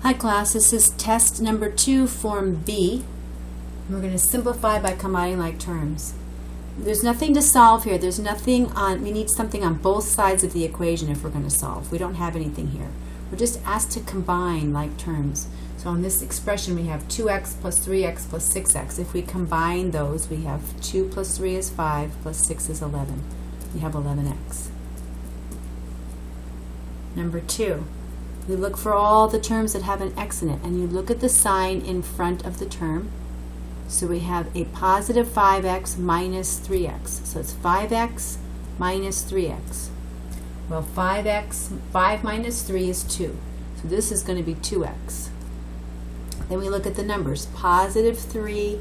Hi class, this is test number 2, form B. We're going to simplify by combining like terms. There's nothing to solve here. There's nothing on, we need something on both sides of the equation if we're going to solve. We don't have anything here. We're just asked to combine like terms. So in this expression we have 2x plus 3x plus 6x. If we combine those, we have 2 plus 3 is 5 plus 6 is 11. We have 11x. Number 2. We look for all the terms that have an x in it, and you look at the sign in front of the term. So we have a positive 5x minus 3x. So it's 5x minus 3x. Well, 5 minus 3 is 2. So this is going to be 2x. Then we look at the numbers, positive 3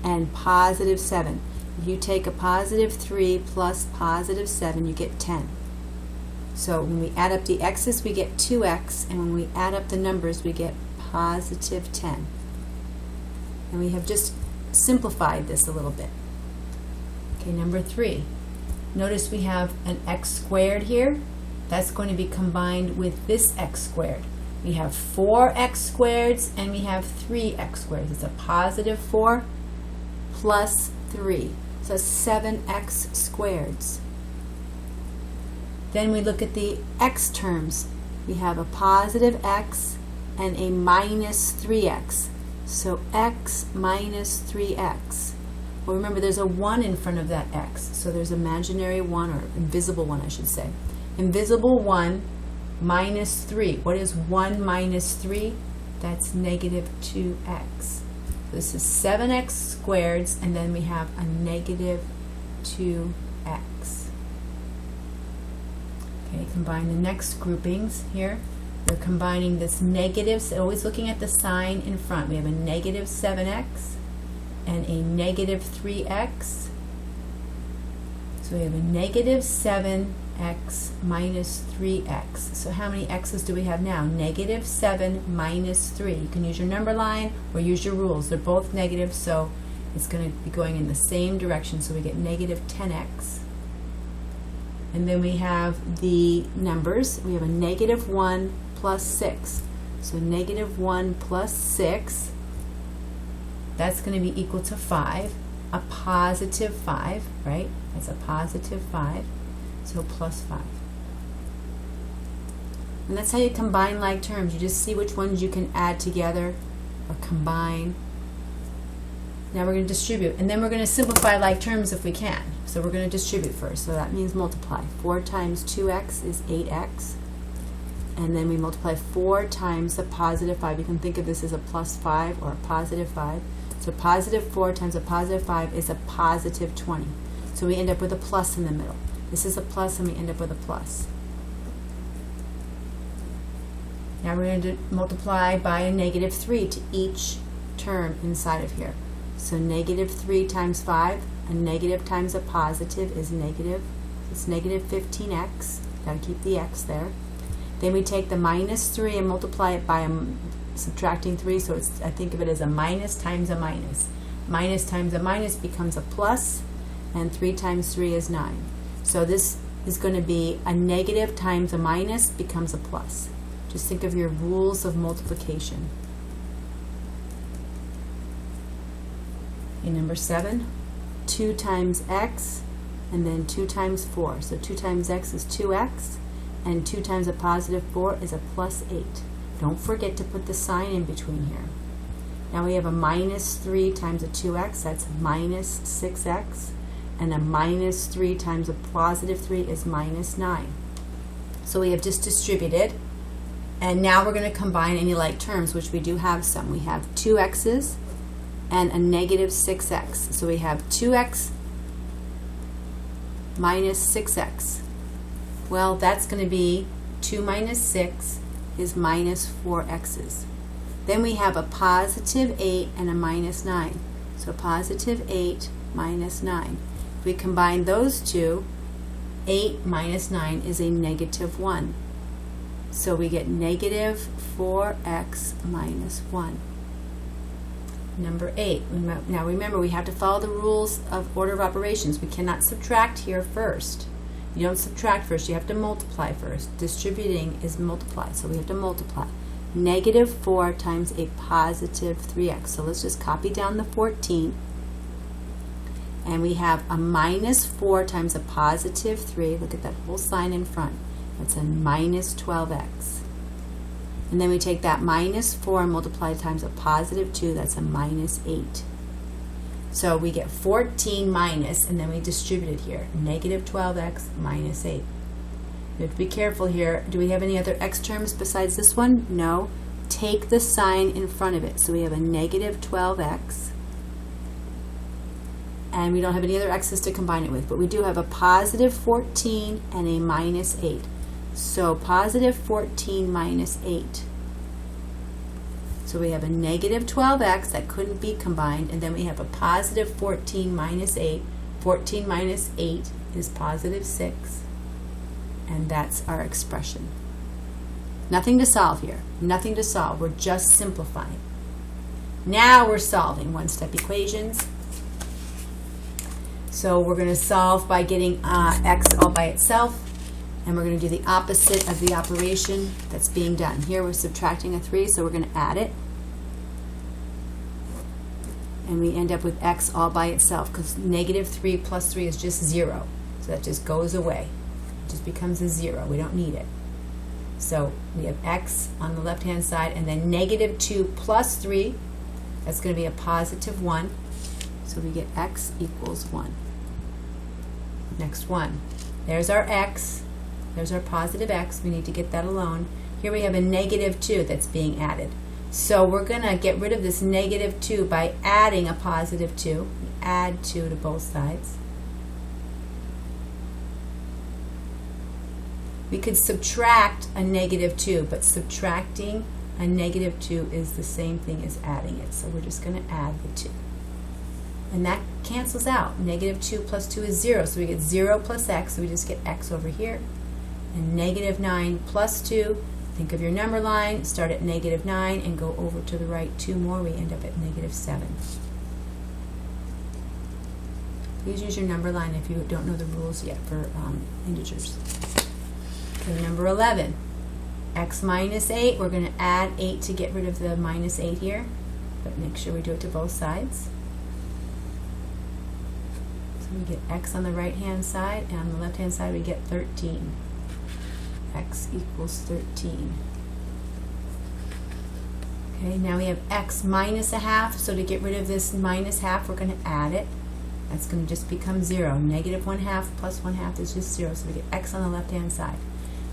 and positive 7. If you take a positive 3 plus positive 7, you get 10. So when we add up the x's, we get 2x, and when we add up the numbers, we get positive 10. And we have just simplified this a little bit. Okay, number 3. Notice we have an x squared here. That's going to be combined with this x squared. We have 4x squareds and we have 3x squareds. It's a positive 4 plus 3. So 7x squareds. Then we look at the x terms. We have a positive x and a minus 3x. So x minus 3x. Well, remember there's a 1 in front of that x. So there's imaginary 1, or invisible 1 I should say. Invisible 1 minus 3. What is 1 minus 3? That's negative 2x. So this is 7x squareds, and then we have a negative 2x. Okay, combine the next groupings here. We're combining this negative, so always looking at the sign in front. We have a negative 7x and a negative 3x. So we have a negative 7x minus 3x. So how many x's do we have now? Negative 7 minus 3. You can use your number line or use your rules. They're both negative, so it's going to be going in the same direction. So we get negative 10x. And then we have the numbers. We have a negative 1 plus 6. So negative 1 plus 6, that's going to be equal to 5. A positive 5, right? That's a positive 5. So plus 5. And that's how you combine like terms. You just see which ones you can add together or combine. Now we're going to distribute, and then we're going to simplify like terms if we can. So we're going to distribute first, so that means multiply. 4 times 2x is 8x, and then we multiply 4 times the positive 5. You can think of this as a plus 5 or a positive 5. So positive 4 times a positive 5 is a positive 20. So we end up with a plus in the middle. This is a plus, and we end up with a plus. Now we're going to multiply by a negative 3 to each term inside of here. So negative 3 times 5, a negative times a positive is negative. It's negative 15x. Got to keep the x there. Then we take the minus 3 and multiply it by subtracting 3. So it's, I think of it as a minus times a minus. Minus times a minus becomes a plus, and 3 times 3 is 9. So this is going to be a negative times a minus becomes a plus. Just think of your rules of multiplication. In number 7, 2 times x, and then 2 times 4. So 2 times x is 2x, and 2 times a positive 4 is a plus 8. Don't forget to put the sign in between here. Now we have a minus 3 times a 2x, that's minus 6x, and a minus 3 times a positive 3 is minus 9. So we have just distributed, and now we're going to combine any like terms, which we do have some. We have 2 x's and a negative 6x. So we have 2x minus 6x. Well, that's going to be 2 minus 6 is minus 4 x's. Then we have a positive 8 and a minus 9. So positive 8 minus 9. If we combine those two, 8 minus 9 is a negative 1. So we get negative 4x minus 1. Number 8. Now remember, we have to follow the rules of order of operations. We cannot subtract here first. You don't subtract first, you have to multiply first. Distributing is multiply, so we have to multiply. negative 4 times a positive 3x. So let's just copy down the 14. And we have a minus 4 times a positive 3. Look at that whole sign in front. That's a minus 12x. And then we take that minus 4 and multiply times a positive 2. That's a minus 8. So we get 14 minus, and then we distribute it here. Negative 12x minus 8. You have to be careful here. Do we have any other x terms besides this one? No. Take the sign in front of it. So we have a negative 12x. And we don't have any other x's to combine it with, but we do have a positive 14 and a minus 8. So positive 14 minus 8. So we have a negative 12x that couldn't be combined, and then we have a positive 14 minus 8. 14 minus 8 is positive 6, and that's our expression. Nothing to solve here. Nothing to solve. We're just simplifying. Now we're solving one-step equations. So we're going to solve by getting x all by itself, and we're going to do the opposite of the operation that's being done. Here we're subtracting a 3, so we're going to add it. And we end up with x all by itself, because negative 3 plus 3 is just 0. So that just goes away. It just becomes a 0. We don't need it. So we have x on the left-hand side, and then negative 2 plus 3. That's going to be a positive 1. So we get x equals 1. Next one. There's our x. There's our positive x. We need to get that alone. Here we have a negative 2 that's being added. So we're going to get rid of this negative 2 by adding a positive 2. Add 2 to both sides. We could subtract a negative 2, but subtracting a negative 2 is the same thing as adding it. So we're just going to add the 2. And that cancels out. Negative 2 plus 2 is 0. So we get 0 plus x. So we just get x over here. And negative 9 plus 2. Think of your number line. Start at negative 9 and go over to the right 2 more. We end up at negative 7. Please use your number line if you don't know the rules yet for integers. Okay, number 11. X minus 8. We're going to add 8 to get rid of the minus 8 here. But make sure we do it to both sides. We get x on the right-hand side, and on the left-hand side we get 13. X equals 13. Okay, now we have x minus a half, so to get rid of this minus half, we're going to add it. That's going to just become 0. Negative 1/2 plus 1/2 is just 0, so we get x on the left-hand side.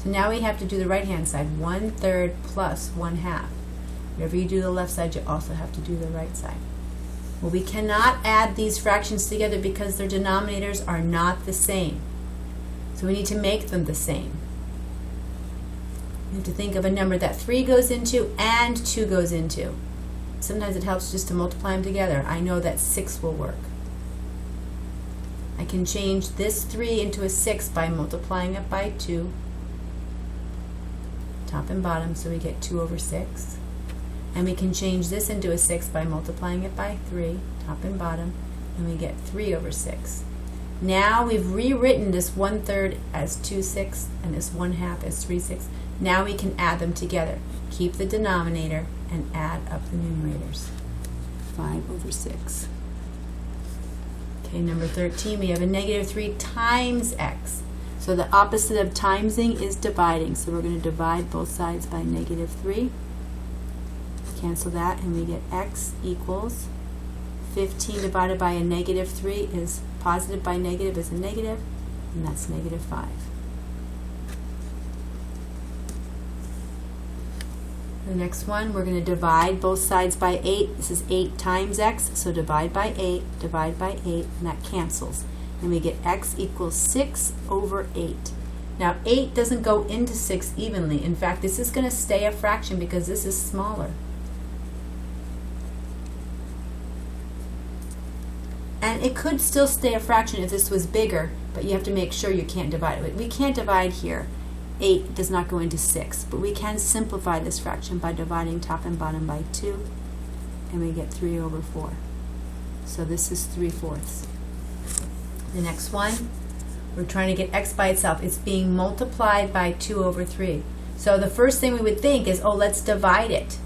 So now we have to do the right-hand side, 1/3 plus 1/2. Whatever you do the left side, you also have to do the right side. Well, we cannot add these fractions together because their denominators are not the same. So we need to make them the same. We have to think of a number that 3 goes into and 2 goes into. Sometimes it helps just to multiply them together. I know that 6 will work. I can change this 3 into a 6 by multiplying it by 2. Top and bottom, so we get 2 over 6. And we can change this into a 6 by multiplying it by 3, top and bottom, and we get 3 over 6. Now we've rewritten this 1/3 as 2/6 and this 1/2 as 3/6. Now we can add them together. Keep the denominator and add up the numerators. 5 over 6. Okay, number 13, we have a negative 3 times x. So the opposite of timesing is dividing. So we're going to divide both sides by negative 3. Cancel that, and we get x equals 15 divided by a negative 3 is positive by negative is a negative, and that's negative 5. The next one, we're going to divide both sides by 8. This is 8 times x, so divide by 8, and that cancels. And we get x equals 6 over 8. Now 8 doesn't go into 6 evenly. In fact, this is going to stay a fraction because this is smaller. And it could still stay a fraction if this was bigger, but you have to make sure you can't divide it. We can't divide here. 8 does not go into 6, but we can simplify this fraction by dividing top and bottom by 2, and we get 3 over 4. So this is 3/4. The next one, we're trying to get x by itself. It's being multiplied by 2 over 3. So the first thing we would think is, oh, let's divide it.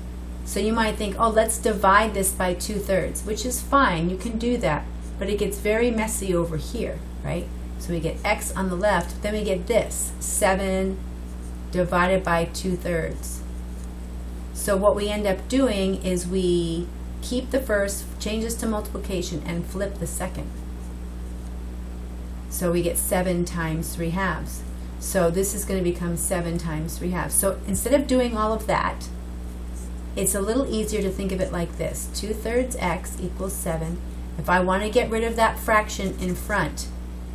So you might think, oh, let's divide this by 2/3, which is fine. You can do that. But it gets very messy over here, right? So we get x on the left. Then we get this, 7 divided by 2/3. So what we end up doing is we keep the first, change this to multiplication, and flip the second. So we get 7 times 3/2. So this is going to become 7 times 3/2. So instead of doing all of that, it's a little easier to think of it like this. 2/3 x equals 7. If I want to get rid of that fraction in front,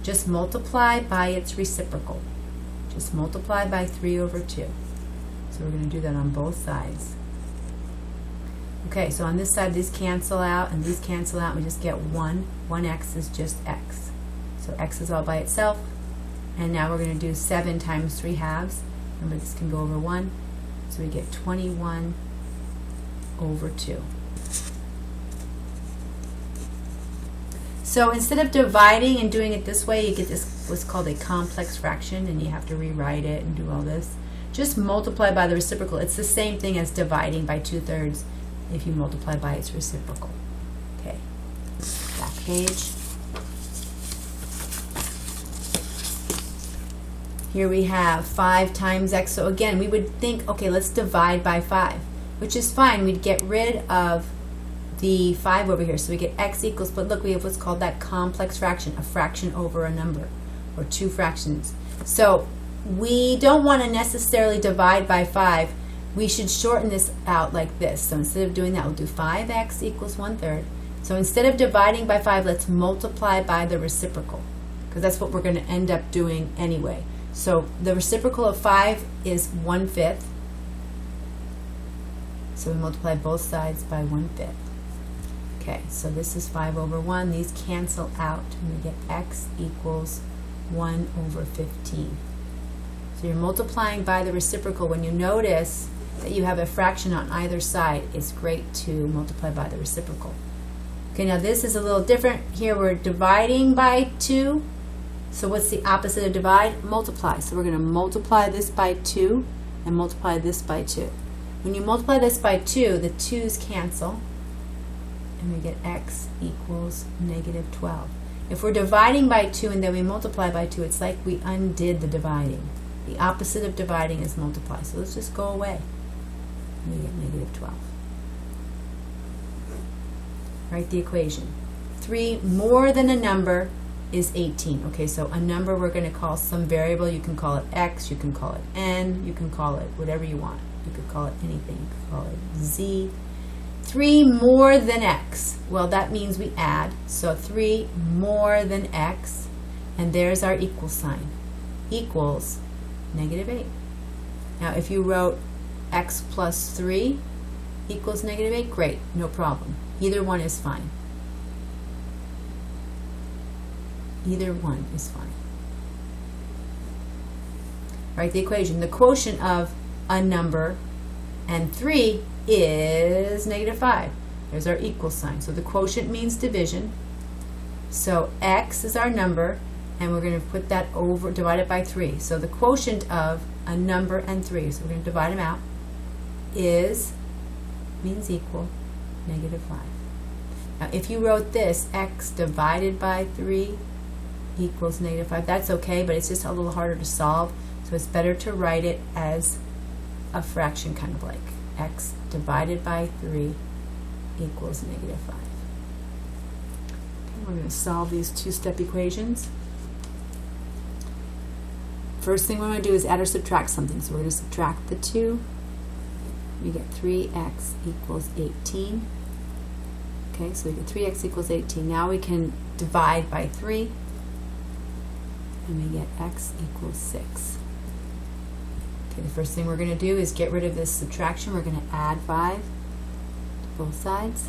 just multiply by its reciprocal. Just multiply by 3/2. So we're going to do that on both sides. Okay, so on this side, these cancel out and these cancel out. We just get 1. 1x is just x. So x is all by itself. And now we're going to do 7 times 3/2. Remember, this can go over 1. So we get 21/2. So instead of dividing and doing it this way, you get this what's called a complex fraction, and you have to rewrite it and do all this. Just multiply by the reciprocal. It's the same thing as dividing by 2/3 if you multiply by its reciprocal. Okay, back page. Here we have 5 times x. So again, we would think, okay, let's divide by 5, which is fine. We'd get rid of the 5 over here. So we get x equals, but look, we have what's called that complex fraction, a fraction over a number, or 2 fractions. So we don't want to necessarily divide by 5. We should shorten this out like this. So instead of doing that, we'll do 5x equals 1/3. So instead of dividing by 5, let's multiply by the reciprocal, because that's what we're going to end up doing anyway. So the reciprocal of 5 is 1/5. So we multiply both sides by 1/5. Okay, so this is 5/1. These cancel out, and we get x equals 1/15. So you're multiplying by the reciprocal. When you notice that you have a fraction on either side, it's great to multiply by the reciprocal. Okay, now this is a little different. Here we're dividing by 2. So what's the opposite of divide? Multiply. So we're going to multiply this by 2 and multiply this by 2. When you multiply this by 2, the 2's cancel, and we get x equals -12. If we're dividing by 2 and then we multiply by 2, it's like we undid the dividing. The opposite of dividing is multiply. So let's just go away. And we get -12. Write the equation. 3 more than a number is 18. Okay, so a number we're going to call some variable. You can call it x, you can call it n, you can call it whatever you want. You could call it anything. You could call it z. 3 more than x. Well, that means we add. So 3 more than x, and there's our equal sign. Equals -8. Now, if you wrote x plus 3 equals -8, great, no problem. Either one is fine. Either one is fine. Write the equation. The quotient of a number and 3 is -5. There's our equal sign. So the quotient means division. So x is our number, and we're going to put that over, divide it by 3. So the quotient of a number and 3, so we're going to divide them out, means equal, -5. Now if you wrote this, x divided by 3 equals -5, that's okay, but it's just a little harder to solve, so it's better to write it as a fraction, kind of like x divided by 3 equals -5. Okay, we're going to solve these two-step equations. First thing we're going to do is add or subtract something, so we're going to subtract the 2. We get 3x equals 18. Okay, so we get 3x equals 18. Now we can divide by 3, and we get x equals 6. Okay, the first thing we're going to do is get rid of this subtraction. We're going to add 5 to both sides.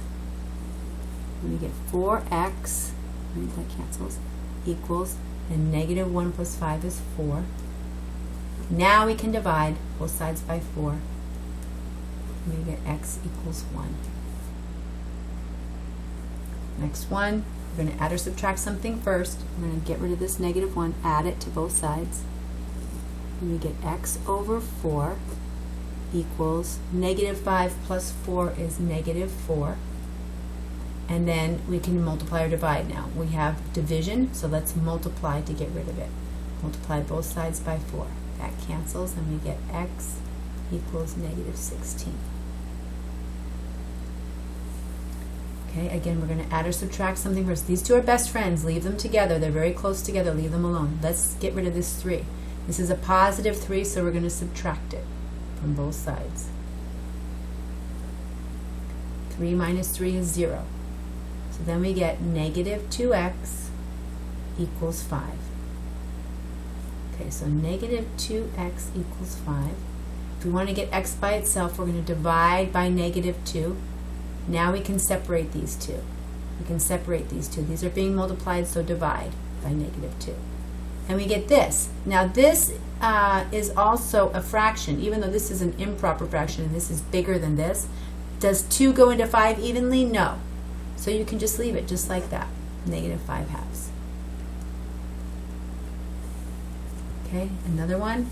And we get 4x, right, that cancels, equals, and -1 plus 5 is 4. Now we can divide both sides by 4. And we get x equals 1. Next one, we're going to add or subtract something first. We're going to get rid of this -1, add it to both sides. and we get x over 4 equals negative 5 plus 4 is negative 4. And then we can multiply or divide now. We have division, so let's multiply to get rid of it. Multiply both sides by 4. That cancels, and we get x equals negative 16. Okay, again, we're going to add or subtract something first. These two are best friends. Leave them together. They're very close together. Leave them alone. Let's get rid of this 3. This is a positive 3, so we're going to subtract it from both sides. 3 minus 3 is 0. So then we get negative 2x equals 5. Okay, so negative 2x equals 5. If we want to get x by itself, we're going to divide by negative 2. Now we can separate these two. We can separate these two. These are being multiplied, so divide by negative 2. And we get this. Now this is also a fraction, even though this is an improper fraction and this is bigger than this. Does 2 go into 5 evenly? No. So you can just leave it just like that, negative 5 halves. Okay, another one.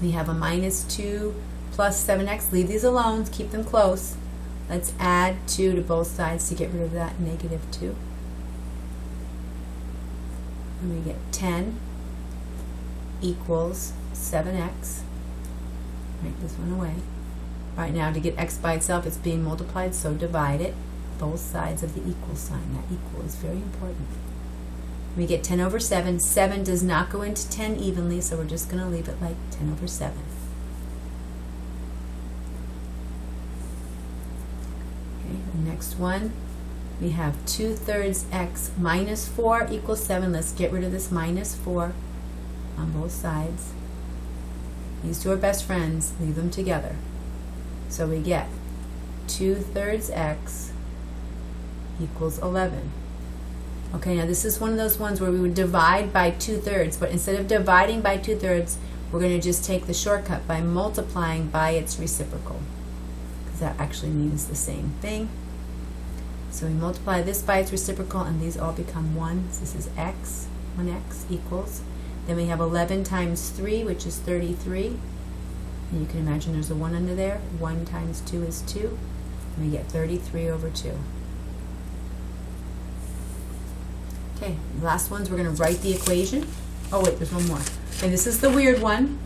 We have a minus 2 plus 7x. Leave these alone, keep them close. Let's add 2 to both sides to get rid of that negative 2. And we get 10 equals 7x. Write this one away. Right now, to get x by itself, it's being multiplied, so divide it. Both sides of the equal sign. That equal is very important. We get 10 over 7. 7 does not go into 10 evenly, so we're just going to leave it like 10 over 7. Okay, the next one, we have 2/3 x minus 4 equals 7. Let's get rid of this minus 4 on both sides. These two are best friends. Leave them together. So we get 2/3 x equals 11. Okay, now this is one of those ones where we would divide by 2/3, but instead of dividing by 2/3, we're going to just take the shortcut by multiplying by its reciprocal, because that actually means the same thing. So we multiply this by its reciprocal, and these all become 1. So this is x, 1x equals. Then we have 11 times 3, which is 33. And you can imagine there's a 1 under there. 1 times 2 is 2. And we get 33 over 2. Okay, the last ones, we're going to write the equation. Oh wait, there's one more. Okay, this is the weird one.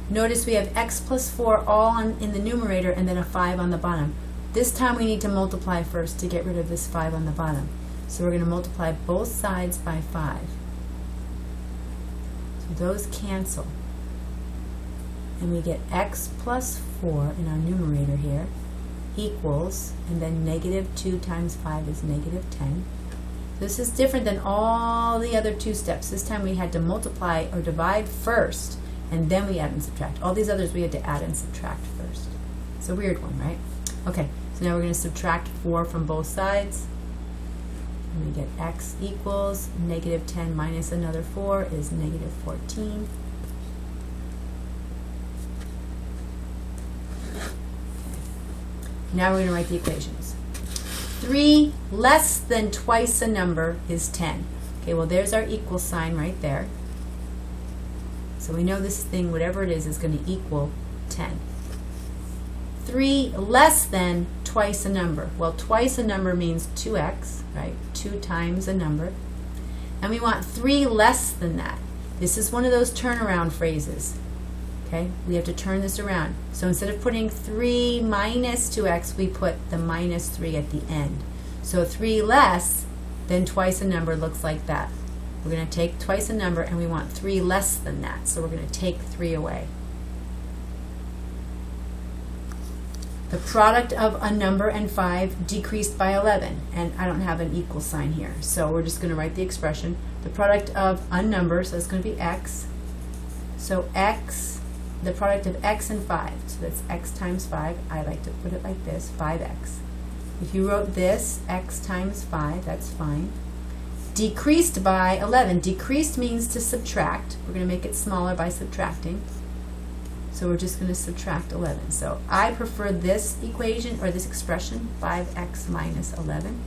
Notice we have x plus 4 all in the numerator and then a 5 on the bottom. This time we need to multiply first to get rid of this 5 on the bottom. So we're going to multiply both sides by 5. So those cancel. And we get x plus 4 in our numerator here equals, and then negative 2 times 5 is negative 10. This is different than all the other 2 steps. This time we had to multiply or divide first, and then we add and subtract. All these others we had to add and subtract first. It's a weird one, right? Okay, so now we're going to subtract 4 from both sides. And we get x equals negative 10 minus another 4 is negative 14. Now we're going to write the equations. 3 less than twice a number is 10. Okay, well there's our equal sign right there. So we know this thing, whatever it is going to equal 10. 3 less than twice a number. Well, twice a number means 2x, right? 2 times a number. And we want 3 less than that. This is one of those turnaround phrases. Okay, we have to turn this around. So instead of putting 3 minus 2x, we put the minus 3 at the end. So 3 less than twice a number looks like that. We're going to take twice a number and we want 3 less than that. So we're going to take 3 away. The product of a number and 5 decreased by 11. And I don't have an equal sign here. So we're just going to write the expression. The product of a number, so it's going to be x. So x, the product of x and 5. So that's x times 5. I like to put it like this, 5x. If you wrote this, x times 5, that's fine. Decreased by 11. Decreased means to subtract. We're going to make it smaller by subtracting. So we're just going to subtract 11. So I prefer this equation, or this expression, 5x minus 11.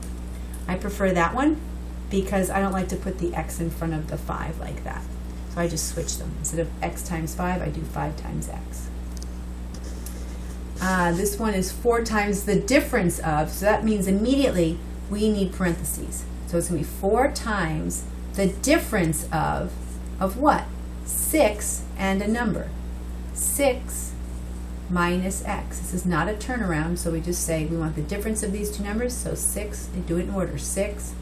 I prefer that one because I don't like to put the x in front of the 5 like that. So I just switch them. Instead of x times 5, I do 5 times x. This one is 4 times the difference of, so that means immediately we need parentheses. So it's going to be 4 times the difference of what? 6 and a number. 6 minus x. This is not a turnaround, so we just say we want the difference of these two numbers. So 6, and do it in order. 6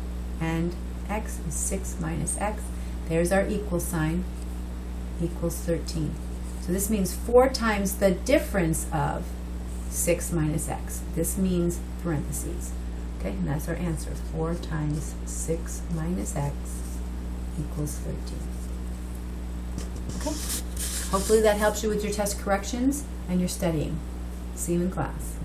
and x is 6 minus x. There's our equal sign, equals 13. So this means 4 times the difference of 6 minus x. This means parentheses. Okay, and that's our answer. 4 times 6 minus x equals 13. Okay, hopefully that helps you with your test corrections and your studying. See you in class.